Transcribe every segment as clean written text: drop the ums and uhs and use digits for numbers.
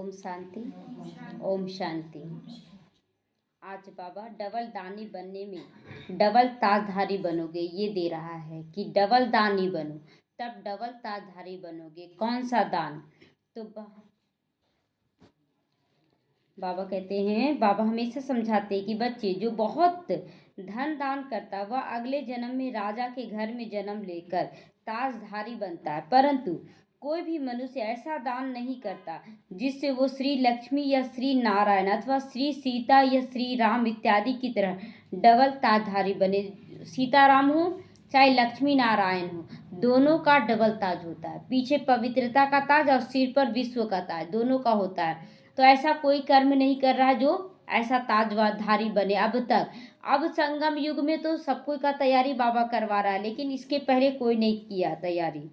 ओम शांति। ओम शांति। आज बाबा डबल दानी बनने में डबल ताजधारी बनोगे ये दे रहा है कि डबल दानी बनो तब डबल ताजधारी बनोगे। कौन सा दान? तो बाबा कहते हैं, बाबा हमेशा समझाते हैं कि बच्चे जो बहुत धन दान करता वह अगले जन्म में राजा के घर में जन्म लेकर ताजधारी बनता है, परंतु कोई भी मनुष्य ऐसा दान नहीं करता जिससे वो श्री लक्ष्मी या श्री नारायण अथवा श्री सीता या श्री राम इत्यादि की तरह डबल ताजधारी बने। सीताराम हो चाहे लक्ष्मी नारायण हो, दोनों का डबल ताज होता है। पीछे पवित्रता का ताज और सिर पर विश्व का ताज, दोनों का होता है। तो ऐसा कोई कर्म नहीं कर रहा जो ऐसा ताजधारी बने अब तक। अब संगम युग में तो सब कोई का तैयारी बाबा करवा रहा है, लेकिन इसके पहले कोई नहीं किया तैयारी,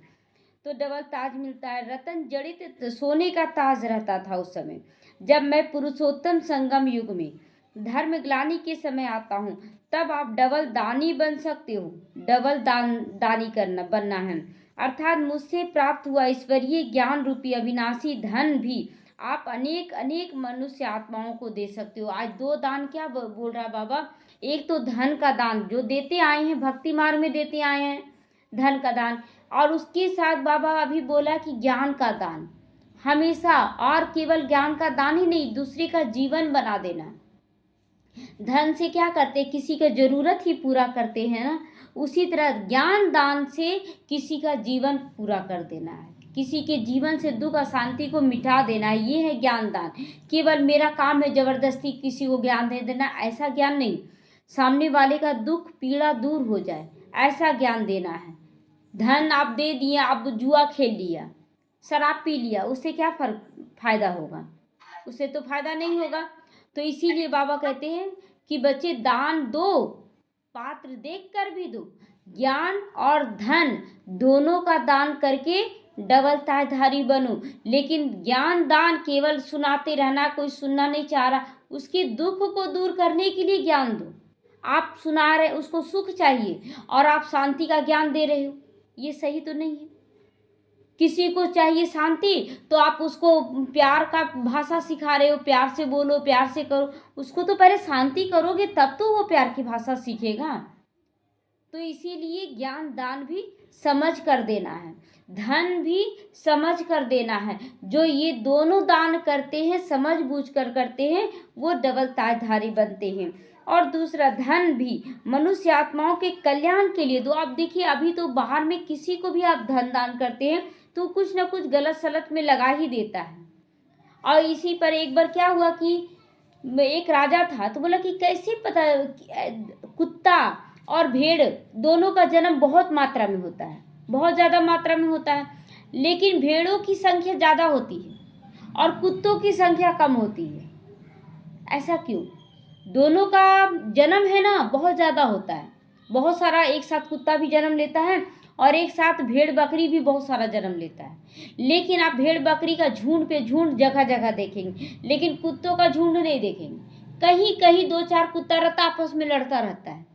तो डबल ताज मिलता है। रतन जड़ित सोने का ताज रहता था उस समय। जब मैं पुरुषोत्तम संगम युग में धर्म ग्लानि के समय आता हूँ, तब आप डबल दानी बन सकते हो। डबल दानी बनना है, अर्थात मुझसे प्राप्त हुआ ईश्वरीय ज्ञान रूपी अविनाशी धन भी आप अनेक अनेक मनुष्य आत्माओं को दे सकते हो। आज दो दान क्या बोल रहा बाबा? एक तो धन का दान जो देते आए हैं, भक्ति मार्ग में देते आए हैं धन का दान, और उसके साथ बाबा अभी बोला कि ज्ञान का दान हमेशा, और केवल ज्ञान का दान ही नहीं, दूसरे का जीवन बना देना। धन से क्या करते, किसी का जरूरत ही पूरा करते हैं ना, उसी तरह ज्ञान दान से किसी का जीवन पूरा कर देना है, किसी के जीवन से दुख अशांति को मिटा देना है। ये है ज्ञान दान। केवल मेरा काम है जबरदस्ती किसी को ज्ञान दे देना, ऐसा ज्ञान नहीं। सामने वाले का दुख पीड़ा दूर हो जाए ऐसा ज्ञान देना है। धन आप दे दिए, आप जुआ खेल लिया, शराब पी लिया, उससे क्या फायदा होगा? उससे तो फायदा नहीं होगा। तो इसीलिए बाबा कहते हैं कि बच्चे दान दो, पात्र देख कर भी दो। ज्ञान और धन दोनों का दान करके डबल ताजधारी बनो। लेकिन ज्ञान दान केवल सुनाते रहना, कोई सुनना नहीं चाह रहा, उसके दुख को दूर करने के लिए ज्ञान दो। आप सुना रहे, उसको सुख चाहिए और आप शांति का ज्ञान दे रहे हो, ये सही तो नहीं है। किसी को चाहिए शांति तो आप उसको प्यार का भाषा सिखा रहे हो, प्यार से बोलो, प्यार से करो। उसको तो पहले शांति करोगे तब तो वो प्यार की भाषा सीखेगा। तो इसीलिए ज्ञान दान भी समझ कर देना है, धन भी समझ कर देना है। जो ये दोनों दान करते हैं, समझ बूझ कर करते हैं, वो डबल ताजधारी बनते हैं। और दूसरा धन भी मनुष्य आत्माओं के कल्याण के लिए दो। आप देखिए अभी तो बाहर में किसी को भी आप धन दान करते हैं तो कुछ ना कुछ गलत सलत में लगा ही देता है। और इसी पर एक बार क्या हुआ कि एक राजा था, तो बोला कि कैसे पता, कुत्ता और भेड़ दोनों का जन्म बहुत मात्रा में होता है, बहुत ज़्यादा मात्रा में होता है, लेकिन भेड़ों की संख्या ज़्यादा होती है और कुत्तों की संख्या कम होती है। ऐसा क्यों? दोनों का जन्म है ना बहुत ज़्यादा होता है, बहुत सारा एक साथ कुत्ता भी जन्म लेता है और एक साथ भेड़ बकरी भी बहुत सारा जन्म लेता है। लेकिन आप भेड़ बकरी का झुंड पे झुंड जगह जगह देखेंगे, लेकिन कुत्तों का झुंड नहीं देखेंगे। कहीं कहीं दो चार कुत्ता रहता, आपस में लड़ता रहता है।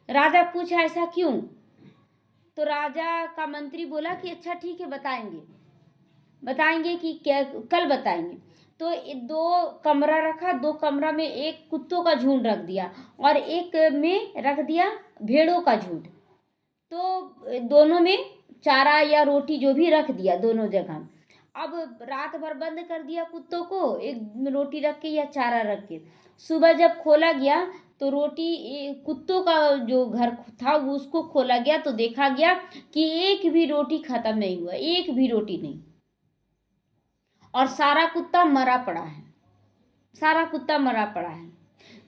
राजा पूछा ऐसा क्यों? तो राजा का मंत्री बोला कि अच्छा ठीक है, बताएंगे कि क्या, कल बताएंगे। तो दो कमरा रखा, दो कमरा में एक कुत्तों का झुंड रख दिया और एक में रख दिया भेड़ों का झुंड। तो दोनों में चारा या रोटी जो भी रख दिया दोनों जगह। अब रात भर बंद कर दिया कुत्तों को, एक रोटी रख के या चारा रख के। सुबह जब खोला गया तो रोटी, कुत्तों का जो घर था उसको खोला गया तो देखा गया कि एक भी रोटी खत्म नहीं हुआ, एक भी रोटी नहीं, और सारा कुत्ता मरा पड़ा है, सारा कुत्ता मरा पड़ा है।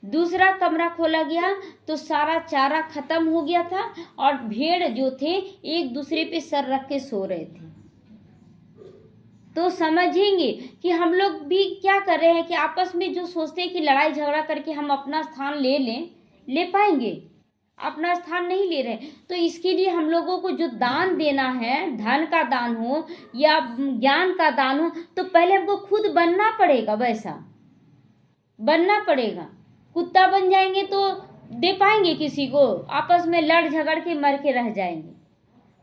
दूसरा कमरा खोला गया तो सारा चारा खत्म हो गया था और भेड़ जो थे एक दूसरे पे सर रख के सो रहे थे। तो समझेंगे कि हम लोग भी क्या कर रहे हैं कि आपस में जो सोचते हैं कि लड़ाई झगड़ा करके हम अपना स्थान ले पाएंगे, अपना स्थान नहीं ले रहे। तो इसके लिए हम लोगों को जो दान देना है, धन का दान हो या ज्ञान का दान हो, तो पहले हमको खुद बनना पड़ेगा, वैसा बनना पड़ेगा। कुत्ता बन जाएंगे तो दे पाएंगे किसी को? आपस में लड़ झगड़ के मर के रह जाएंगे।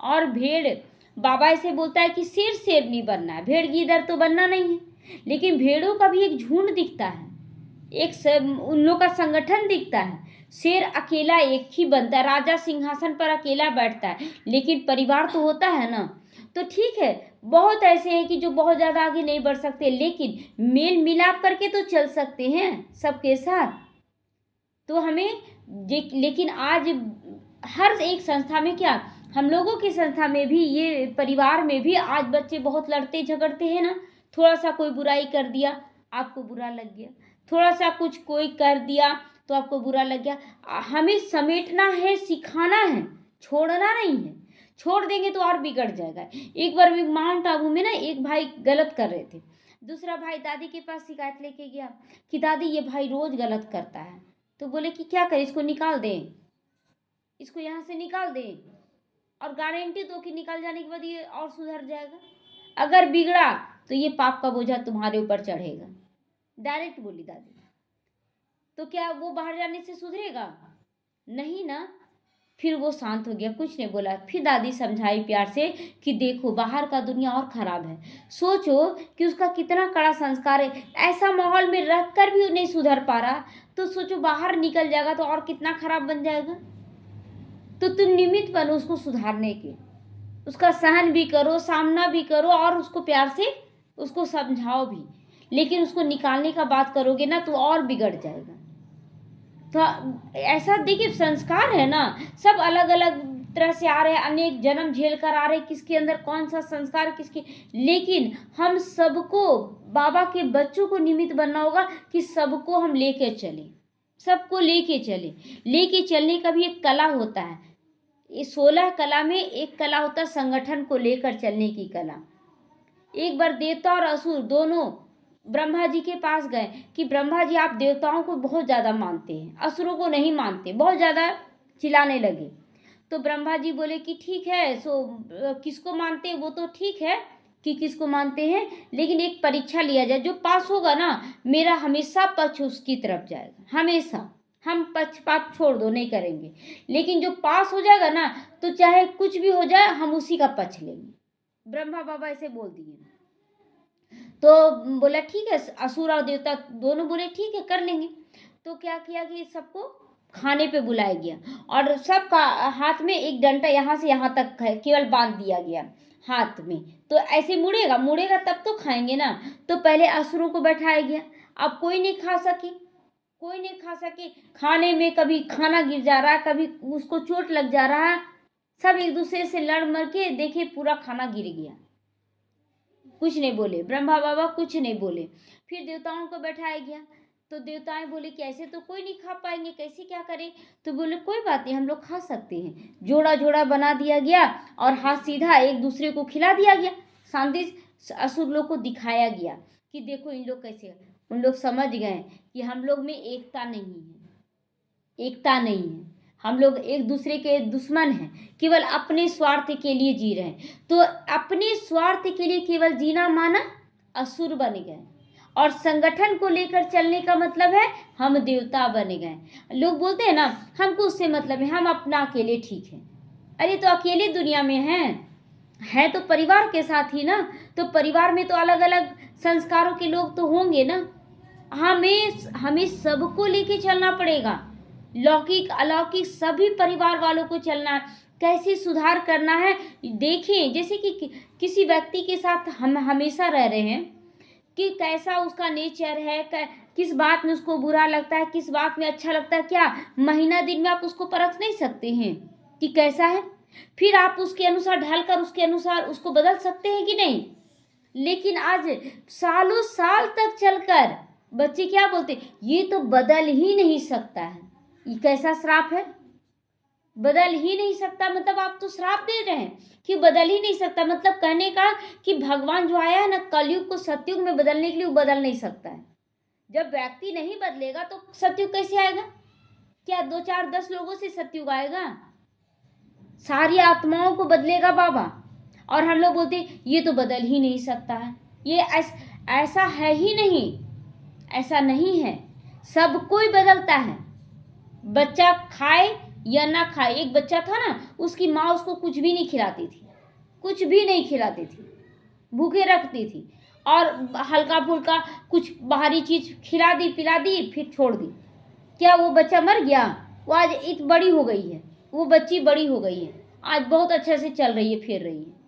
और भेड़, बाबा ऐसे बोलता है कि शेर नहीं बनना है, भेड़ गीदड़ तो बनना नहीं है। लेकिन भेड़ों का भी एक झुंड दिखता है, उन लोग का संगठन दिखता है। शेर अकेला एक ही बनता है, राजा सिंहासन पर अकेला बैठता है, लेकिन परिवार तो होता है ना। तो ठीक है, बहुत ऐसे हैं कि जो बहुत ज़्यादा आगे नहीं बढ़ सकते, लेकिन मेल मिलाप करके तो चल सकते हैं सबके साथ। तो हमें लेकिन आज हर एक संस्था में, क्या हम लोगों की संस्था में भी, ये परिवार में भी आज बच्चे बहुत लड़ते झगड़ते हैं ना। थोड़ा सा कोई बुराई कर दिया, आपको बुरा लग गया, थोड़ा सा कुछ कोई कर दिया तो आपको बुरा लग गया। हमें समेटना है, सिखाना है, छोड़ना नहीं है। छोड़ देंगे तो और बिगड़ जाएगा। एक बार भी माउंट आबू में ना एक भाई गलत कर रहे थे, दूसरा भाई दादी के पास शिकायत लेके गया कि दादी ये भाई रोज गलत करता है। तो बोले कि क्या करें, इसको निकाल दें, इसको यहाँ से निकाल दें, और गारंटी दो कि निकल जाने के बाद ये और सुधर जाएगा। अगर बिगड़ा तो ये पाप का बोझा तुम्हारे ऊपर चढ़ेगा। डायरेक्ट बोली दादी। तो क्या वो बाहर जाने से सुधरेगा? नहीं ना। फिर वो शांत हो गया, कुछ नहीं बोला। फिर दादी समझाई प्यार से कि देखो बाहर का दुनिया और खराब है, सोचो कि उसका कितना कड़ा संस्कार है, ऐसा माहौल में रख कर भी नहीं सुधर पा रहा, तो सोचो बाहर निकल जाएगा तो और कितना खराब बन जाएगा। तो तुम निमित्त बनो उसको सुधारने के, उसका सहन भी करो, सामना भी करो, और उसको प्यार से उसको समझाओ भी। लेकिन उसको निकालने का बात करोगे ना तो और बिगड़ जाएगा। तो ऐसा देखिए, संस्कार है ना, सब अलग अलग तरह से आ रहे हैं, अनेक जन्म झेल कर आ रहे हैं, किसके अंदर कौन सा संस्कार किसके। लेकिन हम सबको, बाबा के बच्चों को निमित्त बनना होगा कि सबको हम लेके चलें, सबको लेके चलें। लेके चलने का भी एक कला होता है। ये 16 कला में एक कला होता है संगठन को लेकर चलने की कला। एक बार देवता और असुर दोनों ब्रह्मा जी के पास गए कि ब्रह्मा जी आप देवताओं को बहुत ज़्यादा मानते हैं, असुरों को नहीं मानते, बहुत ज़्यादा चिल्लाने लगे। तो ब्रह्मा जी बोले कि ठीक है, सो किसको मानते हैं वो तो ठीक है कि किसको मानते हैं, लेकिन एक परीक्षा लिया जाए, जो पास होगा ना मेरा हमेशा पक्ष उसकी तरफ जाएगा, हमेशा। हम पक्षपात छोड़ दो, नहीं करेंगे, लेकिन जो पास हो जाएगा ना तो चाहे कुछ भी हो जाए हम उसी का पक्ष लेंगे। ब्रह्मा बाबा ऐसे बोल दिए। तो बोला ठीक है, असुर और देवता दोनों बोले ठीक है कर लेंगे। तो क्या किया कि सबको खाने पे बुलाया गया, और सबका हाथ में एक डंडा यहाँ से यहाँ तक केवल बांध दिया गया हाथ में। तो ऐसे मुड़ेगा मुड़ेगा तब तो खाएंगे ना। तो पहले असुरों को बैठाया गया, अब कोई नहीं खा सके, कोई नहीं खा सके। खाने में कभी खाना गिर जा रहा है, कभी उसको चोट लग जा रहा है, सब एक दूसरे से लड़ मर के देखे पूरा खाना गिर गया। कुछ नहीं बोले, ब्रह्मा बाबा कुछ नहीं बोले। फिर देवताओं को बैठाया गया, तो देवताएं बोले कि ऐसे तो कोई नहीं खा पाएंगे, कैसे क्या करें। तो बोले कोई बात नहीं, हम लोग खा सकते हैं। जोड़ा जोड़ा बना दिया गया और हाथ सीधा एक दूसरे को खिला दिया गया। शांति असुर लोग को दिखाया गया कि देखो इन लोग कैसे। उन लोग समझ गए कि हम लोग में एकता नहीं है, एकता नहीं है, हम लोग एक दूसरे के दुश्मन हैं, केवल अपने स्वार्थ के लिए जी रहे हैं। तो अपने स्वार्थ के लिए केवल जीना माना असुर बन गए, और संगठन को लेकर चलने का मतलब है हम देवता बन गए। लोग बोलते हैं ना हमको उससे मतलब है, हम अपना अकेले ठीक है। अरे तो अकेले दुनिया में है तो परिवार के साथ ही ना। तो परिवार में तो अलग अलग संस्कारों के लोग तो होंगे ना। हमें सबको लेके चलना पड़ेगा, लौकिक अलौकिक सभी परिवार वालों को चलना है। कैसे सुधार करना है देखें, जैसे कि किसी व्यक्ति के साथ हम हमेशा रह रहे हैं कि कैसा उसका नेचर है, किस बात में उसको बुरा लगता है, किस बात में अच्छा लगता है। क्या महीना दिन में आप उसको परख नहीं सकते हैं कि कैसा है? फिर आप उसके अनुसार ढलकर उसके अनुसार उसको बदल सकते हैं कि नहीं? लेकिन आज सालों साल तक चलकर बच्चे क्या बोलते, ये तो बदल ही नहीं सकता है। ये कैसा श्राप है? बदल ही नहीं सकता मतलब आप तो श्राप दे रहे हैं कि बदल ही नहीं सकता। मतलब कहने का कि भगवान जो आया है ना कलयुग को सतयुग में बदलने के लिए, वो बदल नहीं सकता है। जब व्यक्ति नहीं बदलेगा तो सतयुग कैसे आएगा? क्या 2 4 10 लोगों से सतयुग आएगा? सारी आत्माओं को बदलेगा बाबा। और हम लोग बोलते ये तो बदल ही नहीं सकता है, ये ऐसा है ही नहीं, ऐसा नहीं है। सब कोई बदलता है। बच्चा खाए या ना खाए, एक बच्चा था ना उसकी माँ उसको कुछ भी नहीं खिलाती थी, कुछ भी नहीं खिलाती थी, भूखे रखती थी। और हल्का फुल्का कुछ बाहरी चीज़ खिला दी पिला दी फिर छोड़ दी। क्या वो बच्चा मर गया? वो आज इत बड़ी हो गई है, वो बच्ची बड़ी हो गई है, आज बहुत अच्छे से चल रही है, फिर रही है।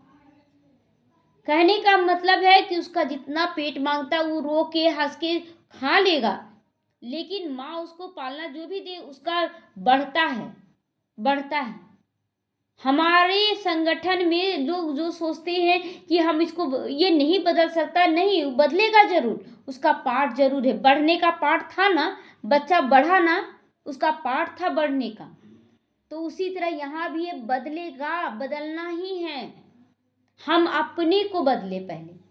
कहने का मतलब है कि उसका जितना पेट मांगता है वो रो के हंस के खा लेगा, लेकिन माँ उसको पालना जो भी दे उसका बढ़ता है, बढ़ता है। हमारे संगठन में लोग जो सोचते हैं कि हम इसको ये नहीं बदल सकता, नहीं बदलेगा जरूर, उसका पार्ट जरूर है, बढ़ने का पार्ट था ना, बच्चा बढ़ा ना, उसका पार्ट था बढ़ने का। तो उसी तरह यहाँ भी ये बदलेगा, बदलना ही है। हम अपने को बदले, पहले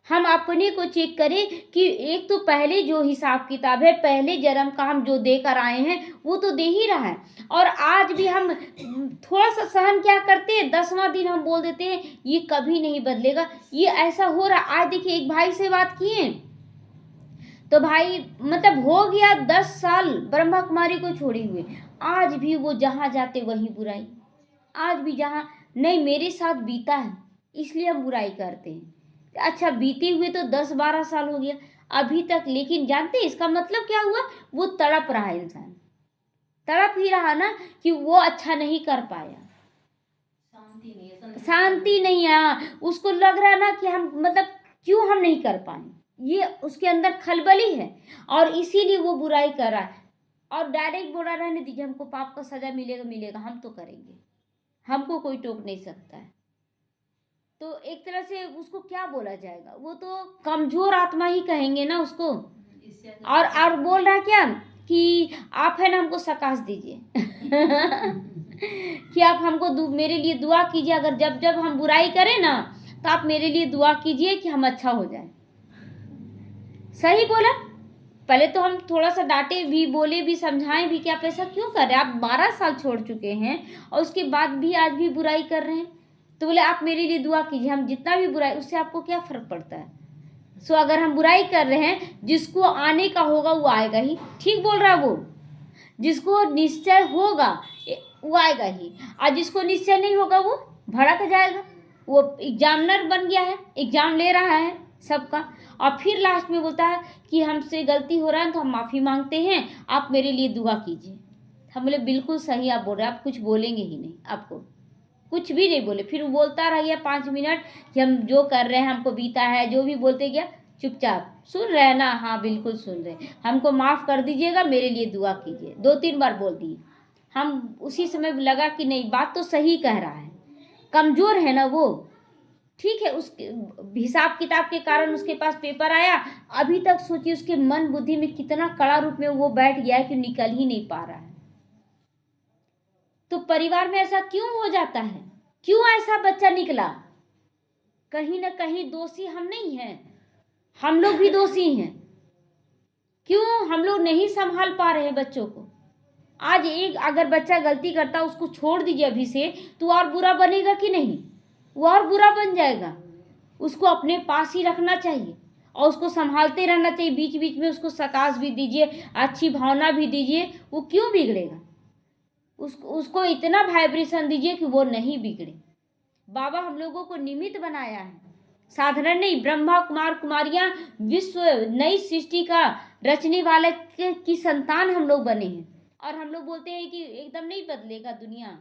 हम अपने को चेक करें कि एक तो पहले जो हिसाब किताब है, पहले जन्म का हम जो देकर आए हैं वो तो दे ही रहा है, और आज भी हम थोड़ा सा सहन क्या करते हैं, 10वां दिन हम बोल देते हैं ये कभी नहीं बदलेगा, ये ऐसा हो रहा। आज देखिए एक भाई से बात किए तो भाई मतलब हो गया 10 साल ब्रह्मा कुमारी को छोड़े हुए, आज भी वो जहाँ जाते वहीं बुराई, आज भी जहाँ, नहीं मेरे साथ बीता है इसलिए हम बुराई करते हैं। अच्छा बीते हुए तो 10-12 साल हो गया अभी तक, लेकिन जानते हैं इसका मतलब क्या हुआ? वो तड़प रहा है, इंसान तड़प ही रहा ना कि वो अच्छा नहीं कर पाया, शांति नहीं है, उसको लग रहा है ना कि हम मतलब क्यों हम नहीं कर पाए, ये उसके अंदर खलबली है, और इसीलिए वो बुराई कर रहा है। और डायरेक्ट बोला रहने दीजिए, हमको पाप का सजा मिलेगा मिलेगा, हम तो करेंगे, हमको कोई टोक नहीं सकता है। तो एक तरह से उसको क्या बोला जाएगा, वो तो कमजोर आत्मा ही कहेंगे ना उसको। और बोल रहा क्या कि आप है ना हमको सकाश दीजिए कि आप हमको मेरे लिए दुआ कीजिए, अगर जब जब हम बुराई करें ना तो आप मेरे लिए दुआ कीजिए कि हम अच्छा हो जाए। सही बोला। पहले तो हम थोड़ा सा डांटे भी, बोले भी, समझाएं भी कि आप ऐसा क्यों कर रहे हैं, आप 12 साल छोड़ चुके हैं और उसके बाद भी आज भी बुराई कर रहे हैं। तो बोले आप मेरे लिए दुआ कीजिए, हम जितना भी बुराई, उससे आपको क्या फर्क पड़ता है? सो अगर हम बुराई कर रहे हैं, जिसको आने का होगा वो आएगा ही, ठीक बोल रहा है वो, जिसको निश्चय होगा वो आएगा ही, और जिसको निश्चय नहीं होगा वो भड़क जाएगा। वो एग्जामिनर बन गया है, एग्जाम ले रहा है सबका, और फिर लास्ट में बोलता है कि हमसे गलती हो रहा है तो हम माफ़ी मांगते हैं, आप मेरे लिए दुआ कीजिए। हम बोले बिल्कुल सही आप बोल रहे हैं, आप कुछ बोलेंगे ही नहीं, आपको कुछ भी नहीं बोले। फिर वो बोलता रह गया 5 मिनट कि हम जो कर रहे हैं हमको बीता है, जो भी बोलते गया, चुपचाप सुन रहे हैं ना, हाँ बिल्कुल सुन रहे, हमको माफ़ कर दीजिएगा, मेरे लिए दुआ कीजिए, 2-3 बार बोल दिए। हम उसी समय लगा कि नहीं बात तो सही कह रहा है, कमज़ोर है ना वो, ठीक है, उस हिसाब किताब के कारण उसके पास पेपर आया, अभी तक सोचिए उसके मन बुद्धि में कितना कड़ा रूप में वो बैठ गया है कि निकल ही नहीं पा रहा है। तो परिवार में ऐसा क्यों हो जाता है, क्यों ऐसा बच्चा निकला? कहीं ना कहीं दोषी हम नहीं हैं, हम लोग भी दोषी हैं। क्यों हम लोग नहीं संभाल पा रहे हैं बच्चों को? आज एक अगर बच्चा गलती करता उसको छोड़ दीजिए अभी से, तो और बुरा बनेगा कि नहीं? वो और बुरा बन जाएगा। उसको अपने पास ही रखना चाहिए और उसको संभालते रहना चाहिए, बीच बीच में उसको सकाश भी दीजिए, अच्छी भावना भी दीजिए, वो क्यों बिगड़ेगा? उसको इतना वाइब्रेशन दीजिए कि वो नहीं बिगड़े। बाबा हम लोगों को निमित्त बनाया है, साधारण नहीं। ब्रह्मा कुमार कुमारियां विश्व नई सृष्टि का रचने वाले की संतान हम लोग बने हैं, और हम लोग बोलते हैं कि एकदम नहीं बदलेगा दुनिया।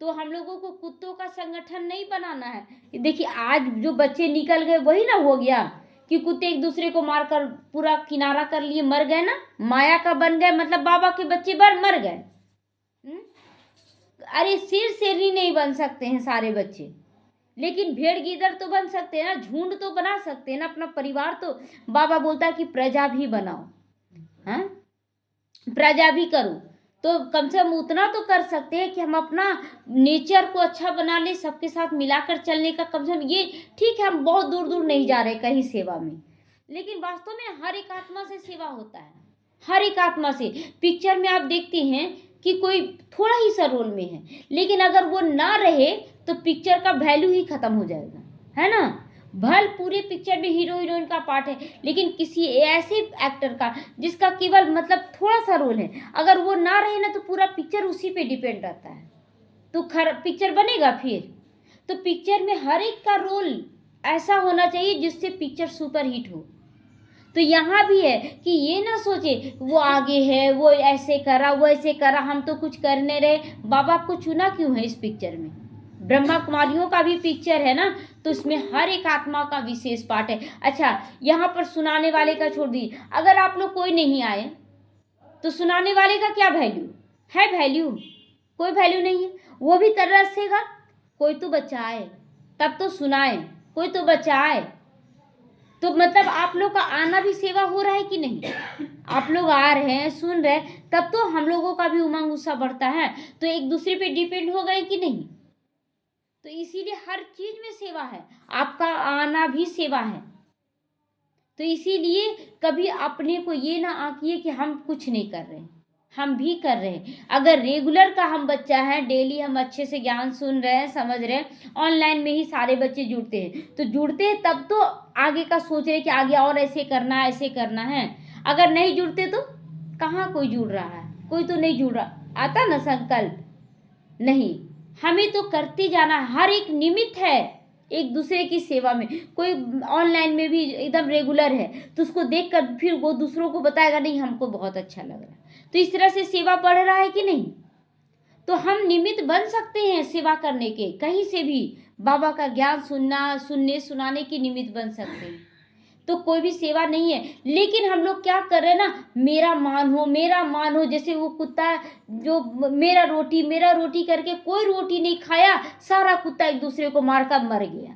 तो हम लोगों को कुत्तों का संगठन नहीं बनाना है। देखिए आज जो बच्चे निकल गए वही ना हो गया कि कुत्ते एक दूसरे को मारकर पूरा किनारा कर लिए, मर गए ना, माया का बन गए, मतलब बाबा के बच्चे मर गए। अरे शेर शेरनी नहीं बन सकते हैं सारे बच्चे, लेकिन भेड़ गीदड़ तो बन सकते हैं ना, झुंड तो बना सकते हैं ना, अपना परिवार तो बाबा बोलता है कि प्रजा भी बनाओ, हाँ प्रजा भी करो। तो कम से कम उतना तो कर सकते हैं कि हम अपना नेचर को अच्छा बना ले, सबके साथ मिलाकर चलने का कम से कम ये, ठीक है हम बहुत दूर दूर नहीं जा रहे कहीं सेवा में, लेकिन वास्तव में हर एक आत्मा से सेवा होता है, हर एक आत्मा से। पिक्चर में आप देखते हैं कि कोई थोड़ा ही सा रोल में है, लेकिन अगर वो ना रहे तो पिक्चर का वैल्यू ही खत्म हो जाएगा, है ना। भल पूरे पिक्चर में हीरो हीरोइन का पार्ट है, लेकिन किसी ऐसे एक्टर का जिसका केवल मतलब थोड़ा सा रोल है, अगर वो ना रहे ना तो पूरा पिक्चर उसी पे डिपेंड रहता है, तो पिक्चर बनेगा फिर। तो पिक्चर में हर एक का रोल ऐसा होना चाहिए जिससे पिक्चर सुपर हिट हो। तो यहाँ भी है कि ये ना सोचे वो आगे है, वो ऐसे करा, वो ऐसे करा, हम तो कुछ कर नहीं रहे। बाबा आपको चुना क्यों है इस पिक्चर में? ब्रह्मा कुमारियों का भी पिक्चर है ना, तो इसमें हर एक आत्मा का विशेष पार्ट है। अच्छा, यहाँ पर सुनाने वाले का छोड़ दी, अगर आप लोग कोई नहीं आए तो सुनाने वाले का क्या वैल्यू है? वैल्यू कोई वैल्यू नहीं है। वो भी तरसेगा, कोई तो बच्चा आए तब तो सुनाए, कोई तो बच्चा आए। तो मतलब आप लोग का आना भी सेवा हो रहा है कि नहीं? आप लोग आ रहे हैं, सुन रहे हैं, तब तो हम लोगों का भी उमंग उत्साह बढ़ता है। तो एक दूसरे पे डिपेंड हो गए कि नहीं? तो इसीलिए हर चीज में सेवा है, आपका आना भी सेवा है। तो इसीलिए कभी अपने को ये ना आंकिए कि हम कुछ नहीं कर रहे हैं, हम भी कर रहे हैं। अगर रेगुलर का हम बच्चा है, डेली हम अच्छे से ज्ञान सुन रहे हैं, समझ रहे हैं, ऑनलाइन में ही सारे बच्चे जुड़ते हैं, तो जुड़ते हैं तब तो आगे का सोच रहे हैं कि आगे और ऐसे करना है, ऐसे करना है। अगर नहीं जुड़ते तो कहाँ कोई जुड़ रहा है? कोई तो नहीं जुड़ रहा। आता ना संकल्प? नहीं, हमें तो करते जाना, हर एक निमित्त है एक दूसरे की सेवा में। कोई ऑनलाइन में भी एकदम रेगुलर है तो उसको देखकर फिर वो दूसरों को बताएगा, नहीं हमको बहुत अच्छा लग रहा है। तो इस तरह से सेवा बढ़ रहा है कि नहीं? तो हम निमित्त बन सकते हैं सेवा करने के, कहीं से भी बाबा का ज्ञान सुनने सुनाने की निमित्त बन सकते हैं। तो कोई भी सेवा नहीं है, लेकिन हम लोग क्या कर रहे हैं ना, मेरा मान हो, मेरा मान हो। जैसे वो कुत्ता जो मेरा रोटी करके कोई रोटी नहीं खाया, सारा कुत्ता एक दूसरे को मारकर मर गया।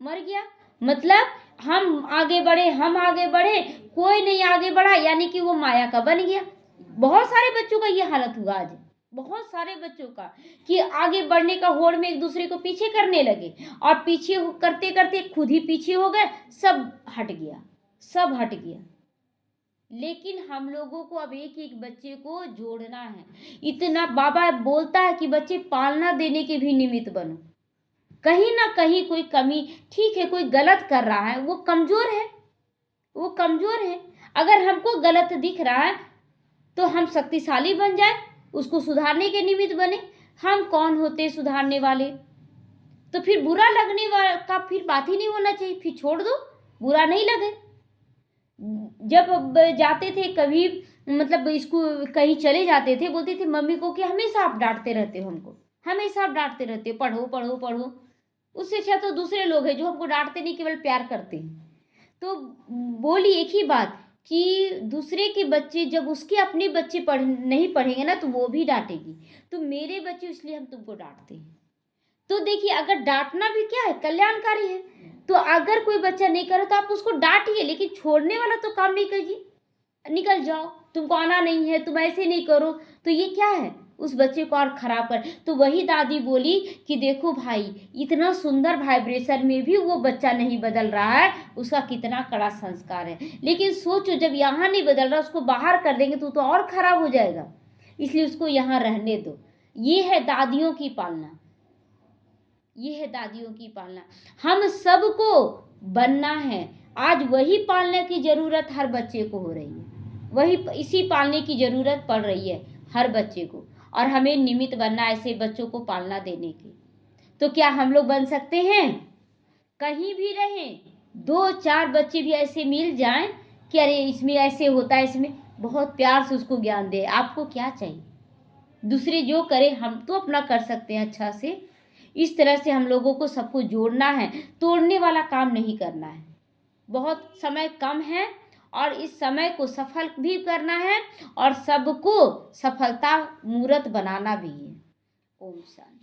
मर गया मतलब हम आगे बढ़े, हम आगे बढ़े, कोई नहीं आगे बढ़ा, यानी कि वो माया का बन गया। बहुत सारे बच्चों का ये हालत हुआ आज, बहुत सारे बच्चों का, कि आगे बढ़ने का होड़ में एक दूसरे को पीछे करने लगे, और पीछे करते करते खुद ही पीछे हो गए, सब हट गया, सब हट गया। लेकिन हम लोगों को अब एक एक बच्चे को जोड़ना है। इतना बाबा बोलता है कि बच्चे पालना देने के भी निमित्त बनो। कहीं ना कहीं कोई कमी, ठीक है कोई गलत कर रहा है, वो कमजोर है, वो कमजोर है। अगर हमको गलत दिख रहा है तो हम शक्तिशाली बन जाए, उसको सुधारने के निमित्त बने। हम कौन होते सुधारने वाले? तो फिर बुरा लगने वाला का फिर बात ही नहीं होना चाहिए, फिर छोड़ दो, बुरा नहीं लगे। जब जाते थे कभी, मतलब इसको कहीं चले जाते थे, बोलते थे मम्मी को कि हमेशा आप डांटते रहते हो हमको, हमेशा आप डांटते रहते हो, पढ़ो पढ़ो पढ़ो। उससे अच्छा तो दूसरे लोग हैं जो हमको डांटते नहीं, केवल प्यार करते हैं। तो बोली एक ही बात कि दूसरे के बच्चे जब उसके अपने बच्चे नहीं पढ़ेंगे ना, तो वो भी डांटेगी। तो मेरे बच्चे इसलिए हम तुमको डांटते हैं। तो देखिए, अगर डांटना भी क्या है, कल्याणकारी है। तो अगर कोई बच्चा नहीं करे तो आप उसको डांटिए, लेकिन छोड़ने वाला तो काम नहीं कीजिए। निकल जाओ, तुमको आना नहीं है, तुम ऐसे नहीं करो, तो ये क्या है, उस बच्चे को और खराब कर। तो वही दादी बोली कि देखो भाई, इतना सुंदर वाइब्रेशन में भी वो बच्चा नहीं बदल रहा है, उसका कितना कड़ा संस्कार है। लेकिन सोचो, जब यहाँ नहीं बदल रहा, उसको बाहर कर देंगे तो और खराब हो जाएगा। इसलिए उसको यहाँ रहने दो। ये है दादियों की पालना, ये है दादियों की पालना। हम सबको बनना है। आज वही पालने की जरूरत हर बच्चे को हो रही है, वही इसी पालने की जरूरत पड़ रही है हर बच्चे को। और हमें निमित्त बनना ऐसे बच्चों को पालना देने की। तो क्या हम लोग बन सकते हैं? कहीं भी रहें, 2-4 बच्चे भी ऐसे मिल जाएं कि अरे इसमें ऐसे होता है, इसमें बहुत प्यार से उसको ज्ञान दे। आपको क्या चाहिए? दूसरे जो करे हम तो अपना कर सकते हैं अच्छा से। इस तरह से हम लोगों को सबको जोड़ना है, तोड़ने वाला काम नहीं करना है। बहुत समय कम है और इस समय को सफल भी करना है और सबको सफलता मूर्त बनाना भी है। ओम शांति।